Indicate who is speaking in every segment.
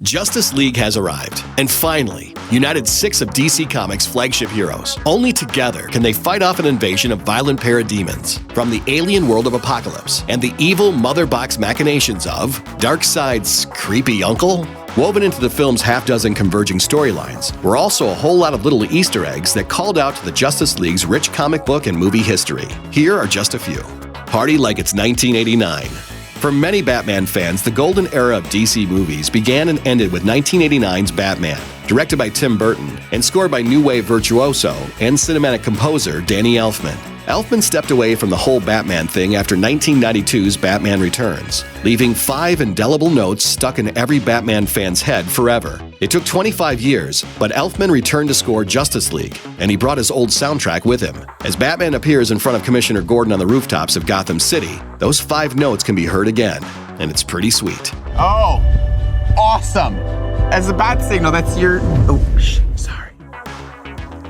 Speaker 1: Justice League has arrived, and finally, united 6 of DC Comics' flagship heroes. Only together can they fight off an invasion of violent parademons from the alien world of Apocalypse and the evil mother box machinations of Darkseid's creepy uncle. Woven into the film's half-dozen converging storylines were also a whole lot of little Easter eggs that called out to the Justice League's rich comic book and movie history. Here are just a few. Party like it's 1989. For many Batman fans, the golden era of DC movies began and ended with 1989's Batman, directed by Tim Burton and scored by new wave virtuoso and cinematic composer Danny Elfman. Elfman stepped away from the whole Batman thing after 1992's Batman Returns, leaving 5 indelible notes stuck in every Batman fan's head forever. It took 25 years, but Elfman returned to score Justice League, and he brought his old soundtrack with him. As Batman appears in front of Commissioner Gordon on the rooftops of Gotham City, those 5 notes can be heard again, and it's pretty sweet.
Speaker 2: Oh, awesome! As a bat signal, that's your... Oh, sorry.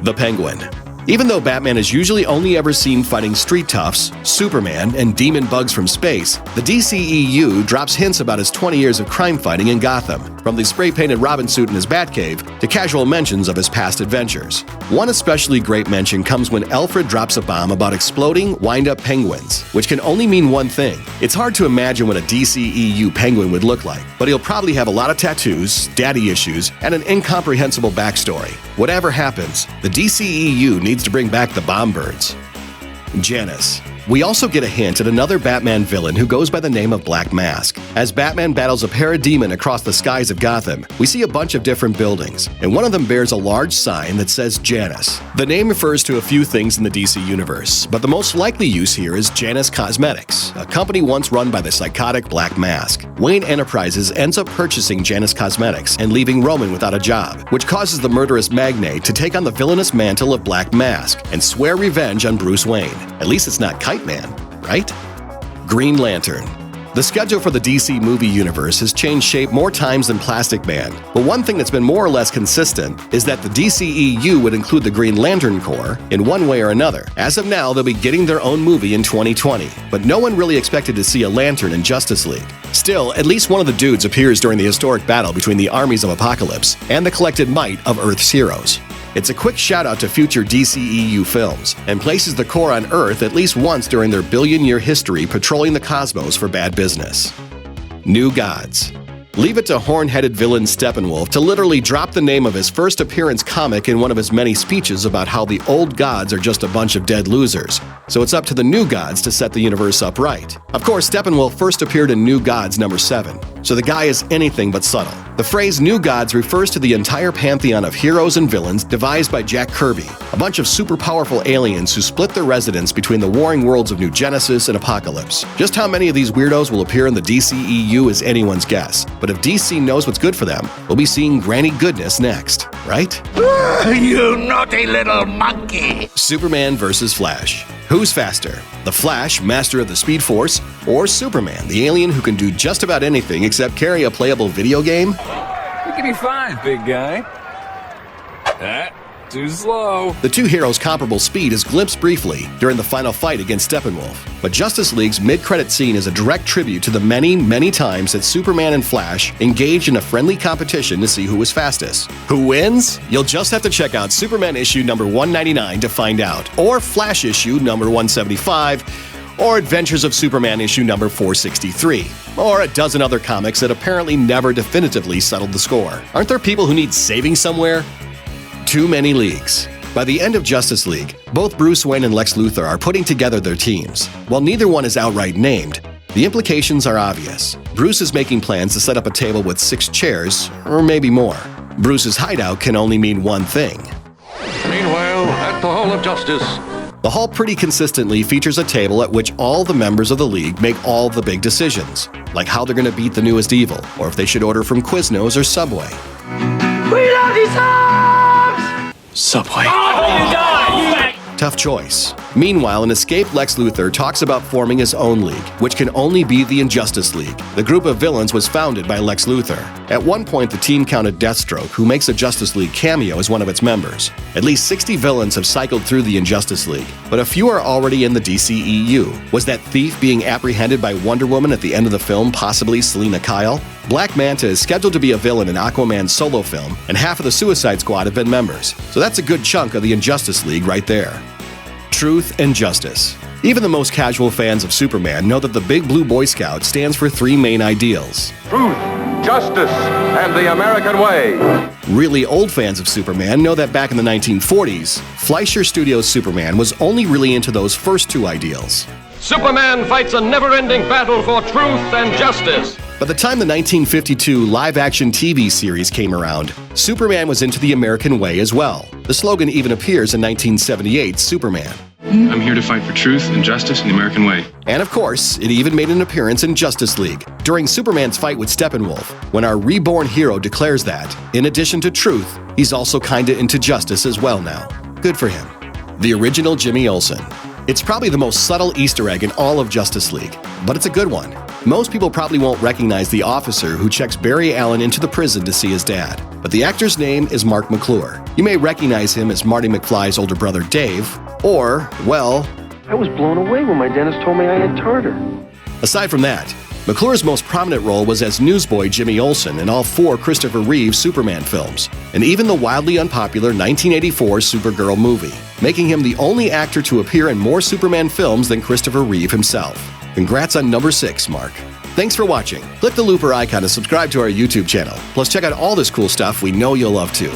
Speaker 1: The Penguin. Even though Batman is usually only ever seen fighting street toughs, Superman, and demon bugs from space, the DCEU drops hints about his 20 years of crime fighting in Gotham, from the spray-painted Robin suit in his Batcave to casual mentions of his past adventures. One especially great mention comes when Alfred drops a bomb about exploding, wind-up penguins, which can only mean one thing. It's hard to imagine what a DCEU penguin would look like, but he'll probably have a lot of tattoos, daddy issues, and an incomprehensible backstory. Whatever happens, the DCEU needs to bring back the bomb birds. Janus. We also get a hint at another Batman villain who goes by the name of Black Mask. As Batman battles a parademon across the skies of Gotham, we see a bunch of different buildings, and one of them bears a large sign that says Janus. The name refers to a few things in the DC universe, but the most likely use here is Janus Cosmetics, a company once run by the psychotic Black Mask. Wayne Enterprises ends up purchasing Janus Cosmetics and leaving Roman without a job, which causes the murderous magnate to take on the villainous mantle of Black Mask and swear revenge on Bruce Wayne. At least it's not Kite Man, right? Green Lantern. The schedule for the DC movie universe has changed shape more times than Plastic Man, but one thing that's been more or less consistent is that the DCEU would include the Green Lantern Corps in one way or another. As of now, they'll be getting their own movie in 2020, but no one really expected to see a Lantern in Justice League. Still, at least one of the dudes appears during the historic battle between the armies of Apocalypse and the collected might of Earth's heroes. It's a quick shout-out to future DCEU films, and places the Corps on Earth at least once during their billion-year history patrolling the cosmos for bad business. New Gods. Leave it to horn-headed villain Steppenwolf to literally drop the name of his first appearance comic in one of his many speeches about how the old gods are just a bunch of dead losers, so it's up to the new gods to set the universe up right. Of course, Steppenwolf first appeared in New Gods number 7, so the guy is anything but subtle. The phrase New Gods refers to the entire pantheon of heroes and villains devised by Jack Kirby, a bunch of super powerful aliens who split their residence between the warring worlds of New Genesis and Apocalypse. Just how many of these weirdos will appear in the DCEU is anyone's guess, but if DC knows what's good for them, we'll be seeing Granny Goodness next, right?
Speaker 3: You naughty little monkey!
Speaker 1: Superman vs. Flash. Who's faster? The Flash, master of the Speed Force, or Superman, the alien who can do just about anything except carry a playable video game?
Speaker 4: You can be fine, big guy. Too slow.
Speaker 1: The two heroes' comparable speed is glimpsed briefly during the final fight against Steppenwolf, but Justice League's mid-credit scene is a direct tribute to the many, many times that Superman and Flash engaged in a friendly competition to see who was fastest. Who wins? You'll just have to check out Superman issue number 199 to find out, or Flash issue number 175, or Adventures of Superman issue number 463, or a dozen other comics that apparently never definitively settled the score. Aren't there people who need saving somewhere? Too many leagues. By the end of Justice League, both Bruce Wayne and Lex Luthor are putting together their teams. While neither one is outright named, the implications are obvious. Bruce is making plans to set up a table with 6 chairs, or maybe more. Bruce's hideout can only mean one thing.
Speaker 5: Meanwhile, at the Hall of Justice.
Speaker 1: The hall pretty consistently features a table at which all the members of the league make all the big decisions, like how they're going to beat the newest evil, or if they should order from Quiznos or Subway.
Speaker 3: We love these arms!
Speaker 1: Subway.
Speaker 3: Oh,
Speaker 1: Tough choice. Meanwhile, an escaped Lex Luthor talks about forming his own league, which can only be the Injustice League. The group of villains was founded by Lex Luthor. At one point, the team counted Deathstroke, who makes a Justice League cameo as one of its members. At least 60 villains have cycled through the Injustice League, but a few are already in the DCEU. Was that thief being apprehended by Wonder Woman at the end of the film possibly Selina Kyle? Black Manta is scheduled to be a villain in Aquaman's solo film, and half of the Suicide Squad have been members, so that's a good chunk of the Injustice League right there. Truth and justice. Even the most casual fans of Superman know that the Big Blue Boy Scout stands for three main ideals.
Speaker 5: Truth, justice, and the American way.
Speaker 1: Really old fans of Superman know that back in the 1940s, Fleischer Studios' Superman was only really into those first two ideals.
Speaker 5: Superman fights a never-ending battle for truth and justice.
Speaker 1: By the time the 1952 live-action TV series came around, Superman was into the American way as well. The slogan even appears in 1978's Superman.
Speaker 6: I'm here to fight for truth and justice in the American way.
Speaker 1: And of course, it even made an appearance in Justice League, during Superman's fight with Steppenwolf, when our reborn hero declares that, in addition to truth, he's also kinda into justice as well now. Good for him. The original Jimmy Olsen. It's probably the most subtle Easter egg in all of Justice League, but it's a good one. Most people probably won't recognize the officer who checks Barry Allen into the prison to see his dad, but the actor's name is Mark McClure. You may recognize him as Marty McFly's older brother Dave, or, well,
Speaker 7: I was blown away when my dentist told me I had tartar.
Speaker 1: Aside from that, McClure's most prominent role was as newsboy Jimmy Olsen in all four Christopher Reeve Superman films, and even the wildly unpopular 1984 Supergirl movie, making him the only actor to appear in more Superman films than Christopher Reeve himself. Congrats on number 6, Mark. Thanks for watching. Click the looper icon to subscribe to our YouTube channel. Plus check out all this cool stuff we know you'll love too.